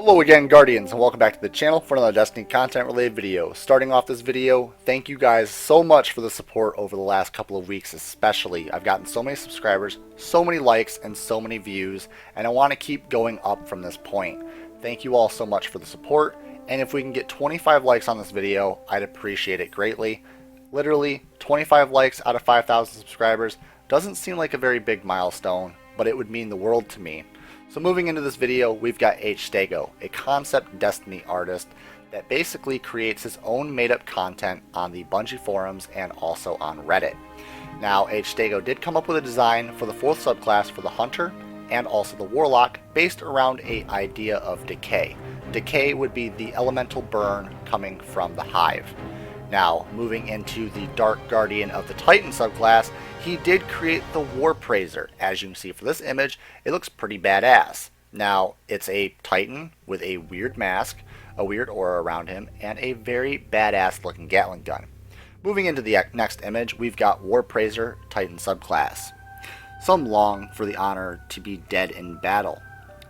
Hello again, Guardians, and welcome back to the channel for another Destiny content related video. Starting off this video, thank you guys so much for the support over the last couple of weeks especially. I've gotten so many subscribers, so many likes, and so many views, and I want to keep going up from this point. Thank you all so much for the support, and if we can get 25 likes on this video, I'd appreciate it greatly. Literally, 25 likes out of 5,000 subscribers doesn't seem like a very big milestone, but it would mean the world to me. So moving into this video, we've got HStego, a concept Destiny artist that basically creates his own made-up content on the Bungie forums and also on Reddit. Now, HStego did come up with a design for the 4th subclass for the Hunter and also the Warlock based around an idea of Decay. Decay would be the elemental burn coming from the Hive. Now, moving into the Dark Guardian of the Titan subclass, he did create the Warpraiser. As you can see for this image, it looks pretty badass. Now, it's a Titan with a weird mask, a weird aura around him, and a very badass looking Gatling gun. Moving into the next image, we've got Warpraiser Titan subclass. Some long for the honor to be dead in battle.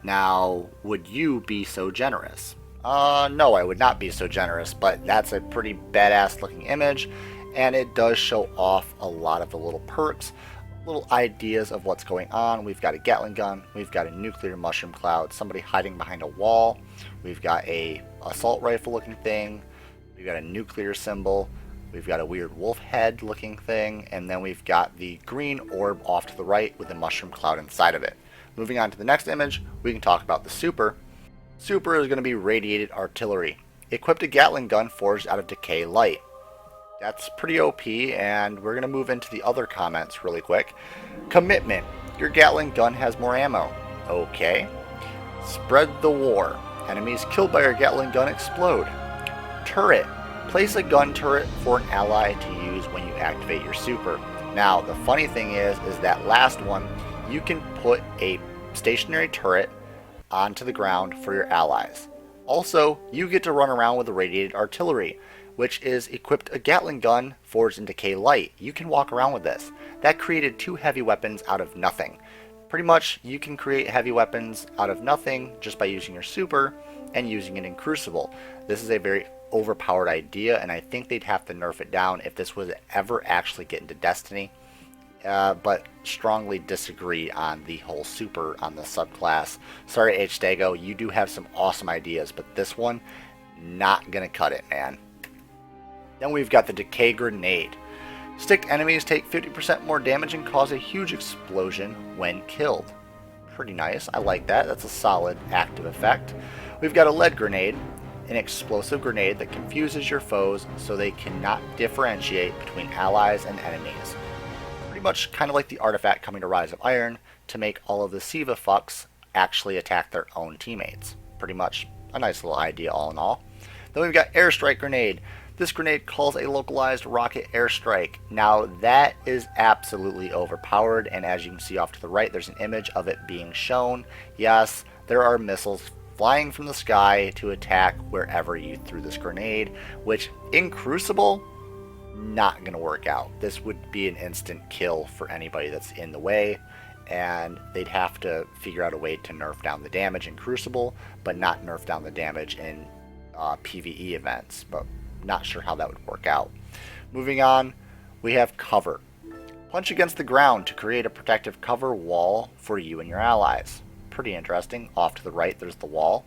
Now, would you be so generous? No, I would not be so generous, but that's a pretty badass looking image, and it does show off a lot of the little perks, little ideas of what's going on. We've got a Gatling gun, we've got a nuclear mushroom cloud, somebody hiding behind a wall, we've got a assault rifle looking thing, we've got a nuclear symbol, we've got a weird wolf head looking thing, and then we've got the green orb off to the right with a mushroom cloud inside of it. Moving on to the next image, we can talk about the super. Super is going to be radiated artillery. Equipped a Gatling gun forged out of Decay light. That's pretty OP, and we're going to move into the other comments really quick. Commitment. Your Gatling gun has more ammo. Okay. Spread the war. Enemies killed by your Gatling gun explode. Turret. Place a gun turret for an ally to use when you activate your super. Now, the funny thing is that last one, you can put a stationary turret onto the ground for your allies. Also, you get to run around with the radiated artillery, which is equipped a Gatling gun forged in Decay light. You can walk around with this. That created 2 heavy weapons out of nothing. Pretty much, you can create heavy weapons out of nothing just by using your super and using it in Crucible. This is a very overpowered idea, and I think they'd have to nerf it down if this was ever actually get into Destiny. But strongly disagree on the whole super on the subclass. Sorry, HStego, you do have some awesome ideas, but this one, not gonna cut it, man. Then we've got the Decay grenade. Sticked enemies take 50% more damage and cause a huge explosion when killed. Pretty nice, I like that. That's a solid active effect. We've got a lead grenade, an explosive grenade that confuses your foes so they cannot differentiate between allies and enemies. Pretty much kind of like the artifact coming to Rise of Iron to make all of the Siva fucks actually attack their own teammates. Pretty much a nice little idea all in all. Then we've got Airstrike Grenade. This grenade calls a localized rocket airstrike. Now that is absolutely overpowered, and as you can see off to the right, there's an image of it being shown. Yes, there are missiles flying from the sky to attack wherever you threw this grenade, which in Crucible, not going to work out. This would be an instant kill for anybody that's in the way, and they'd have to figure out a way to nerf down the damage in Crucible, but not nerf down the damage in PvE events, but not sure how that would work out. Moving on, we have cover. Punch against the ground to create a protective cover wall for you and your allies. Pretty interesting. Off to the right, there's the wall.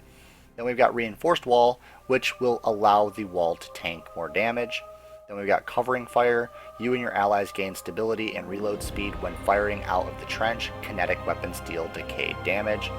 Then we've got reinforced wall, which will allow the wall to tank more damage. Then we've got covering fire. You and your allies gain stability and reload speed when firing out of the trench. Kinetic weapons deal decay damage.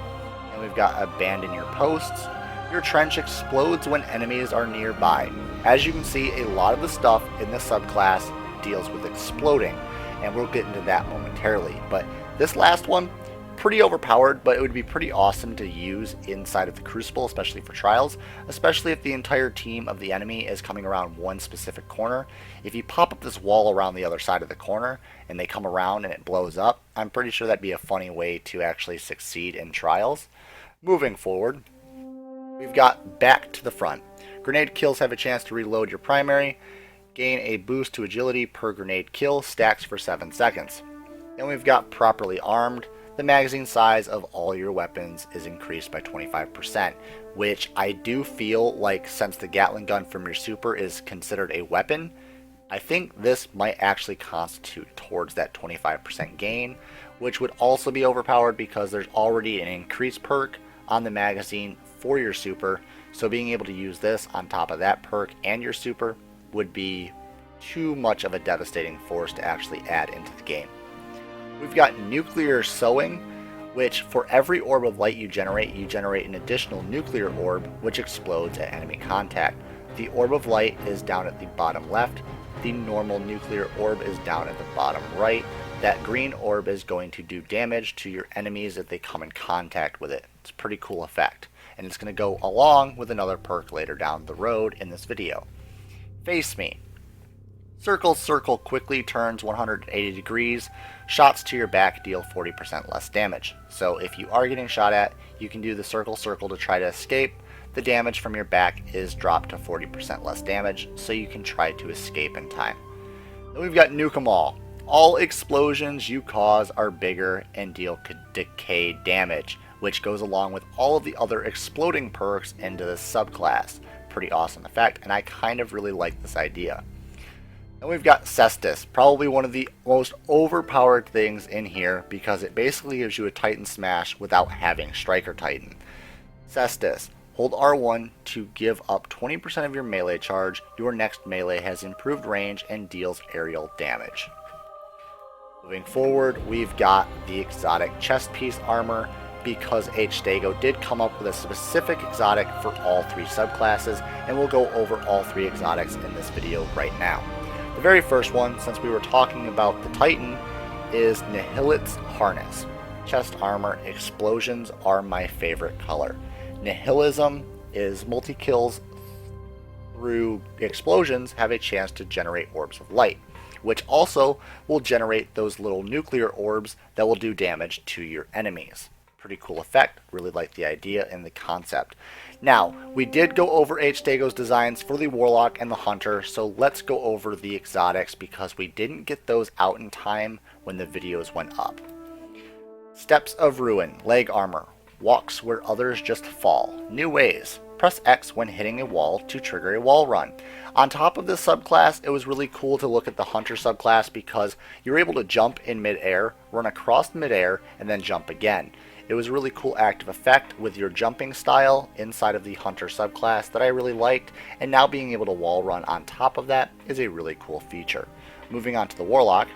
And we've got abandon your posts. Your trench explodes when enemies are nearby. As you can see, a lot of the stuff in this subclass deals with exploding, and we'll get into that momentarily. But this last one, pretty overpowered, but it would be pretty awesome to use inside of the Crucible, especially for trials, especially if the entire team of the enemy is coming around one specific corner. If you pop up this wall around the other side of the corner and they come around and it blows up, I'm pretty sure that'd be a funny way to actually succeed in trials. Moving forward, we've got back to the front. Grenade kills have a chance to reload your primary, gain a boost to agility per grenade kill, stacks for 7 seconds. Then we've got properly armed. the magazine size of all your weapons is increased by 25%, which I do feel like, since the Gatling gun from your super is considered a weapon, I think this might actually constitute towards that 25% gain, which would also be overpowered because there's already an increased perk on the magazine for your super, so being able to use this on top of that perk and your super would be too much of a devastating force to actually add into the game. We've got nuclear sowing, which for every orb of light you generate an additional nuclear orb which explodes at enemy contact. The orb of light is down at the bottom left, the normal nuclear orb is down at the bottom right. That green orb is going to do damage to your enemies if they come in contact with it. It's a pretty cool effect, and it's going to go along with another perk later down the road in this video. Face Me. Circle Circle quickly turns 180 degrees. Shots to your back deal 40% less damage. So if you are getting shot at, you can do the Circle Circle to try to escape. The damage from your back is dropped to 40% less damage, so you can try to escape in time. Then we've got Nuke 'em All. All explosions you cause are bigger and deal decay damage, which goes along with all of the other exploding perks into this subclass. Pretty awesome effect, and I kind of really like this idea. Then we've got Cestus, probably one of the most overpowered things in here because it basically gives you a Titan Smash without having Striker Titan. Cestus, hold R1 to give up 20% of your melee charge. Your next melee has improved range and deals aerial damage. Moving forward, we've got the exotic chest piece armor because HStego did come up with a specific exotic for all three subclasses, and we'll go over all three exotics in this video right now. The very first one, since we were talking about the Titan, is Nihilit's Harness. Chest armor explosions are my favorite color. Nihilism is multi-kills through explosions have a chance to generate orbs of light, which also will generate those little nuclear orbs that will do damage to your enemies. Pretty cool effect, really like the idea and the concept. Now, we did go over HStego's designs for the Warlock and the Hunter, so let's go over the exotics because we didn't get those out in time when the videos went up. Steps of Ruin, leg armor, walks where others just fall. New ways, press X when hitting a wall to trigger a wall run. On top of this subclass, it was really cool to look at the Hunter subclass because you're able to jump in midair, run across midair, and then jump again. It was a really cool active effect with your jumping style inside of the Hunter subclass that I really liked, and now being able to wall run on top of that is a really cool feature. Moving on to the Warlock,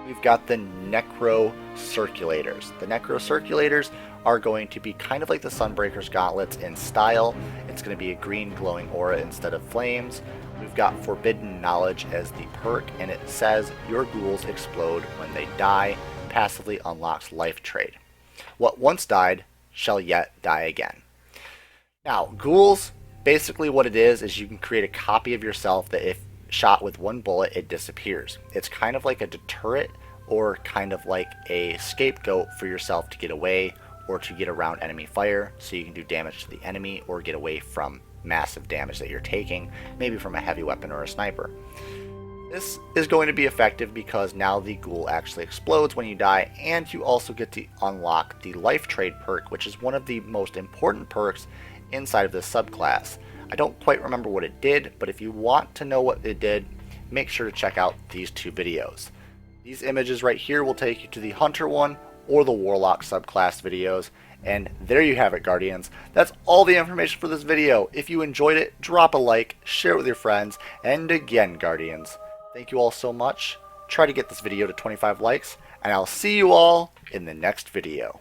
we've got the Necro Circulators. The Necro Circulators are going to be kind of like the Sunbreaker's Gauntlets in style. It's going to be a green glowing aura instead of flames. We've got Forbidden Knowledge as the perk, and it says your ghouls explode when they die, passively unlocks life trade. What once died shall yet die again. Now, ghouls, basically what it is you can create a copy of yourself that if shot with one bullet, it disappears. It's kind of like a deterrent or kind of like a scapegoat for yourself to get away or to get around enemy fire so you can do damage to the enemy or get away from massive damage that you're taking, maybe from a heavy weapon or a sniper. This is going to be effective because now the ghoul actually explodes when you die, and you also get to unlock the life trade perk, which is one of the most important perks inside of this subclass. I don't quite remember what it did, but if you want to know what it did, make sure to check out these two videos. These images right here will take you to the Hunter one or the Warlock subclass videos, and there you have it, Guardians. That's all the information for this video. If you enjoyed it, drop a like, share it with your friends, and again, Guardians, thank you all so much. Try to get this video to 25 likes, and I'll see you all in the next video.